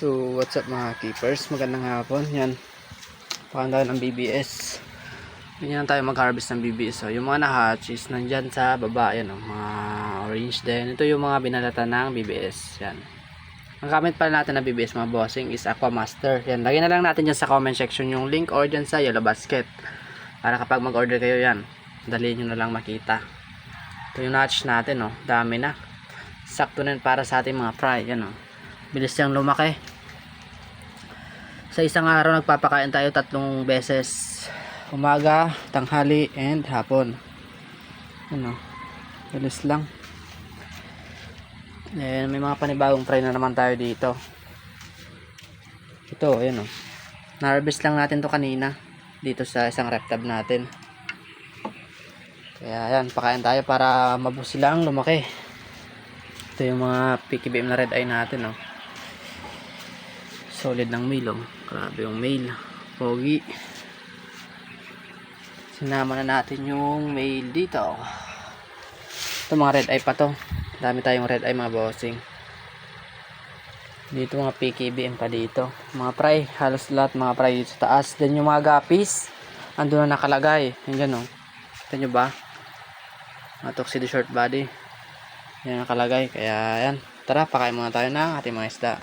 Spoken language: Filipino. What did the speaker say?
So, what's up mga keepers? Magandang hapon. Yan. Pakan tayo ng BBS. Ganyan tayo mag-harvest ng BBS. So, yung mga na-hatches nandyan sa baba. Yan, mga orange din. Ito yung mga binalatan ng BBS. Yan. Ang gamit pala natin ng BBS mga bossing is Aquamaster. Yan. Lagyan na lang natin dyan sa comment section yung link or dyan sa Yellow Basket. Para kapag mag-order kayo yan, dali nyo na lang makita. Ito yung na-hatch natin. Oh. Dami na. Sakto na para sa ating mga fry. Yan o. Bilis siyang lumaki. Sa isang araw nagpapakain tayo 3 beses. Umaga, tanghali, and hapon. Ano? Bilis lang. And may mga panibagong fry na naman tayo dito. Ito, ayan o. Na-harvest lang natin to kanina. Dito sa isang rep tab natin. Kaya ayan, pakain tayo para mabusi lang lumaki. Ito yung mga PKBM na red eye natin o. Solid ng male oh. Grabe yung male. Pogi. Sinama na natin yung male dito. Ito mga red eye pa to. Dami tayong red eye mga bossing. Dito mga PKBM pa dito. Mga fry. Halos lahat mga fry dito sa taas. Then yung mga guppies. Andun na nakalagay. Yan oh. Ito nyo ba? Mga tuxedo short body. Yan nakalagay. Kaya yan. Tara pakain muna tayo ng ating mga isda.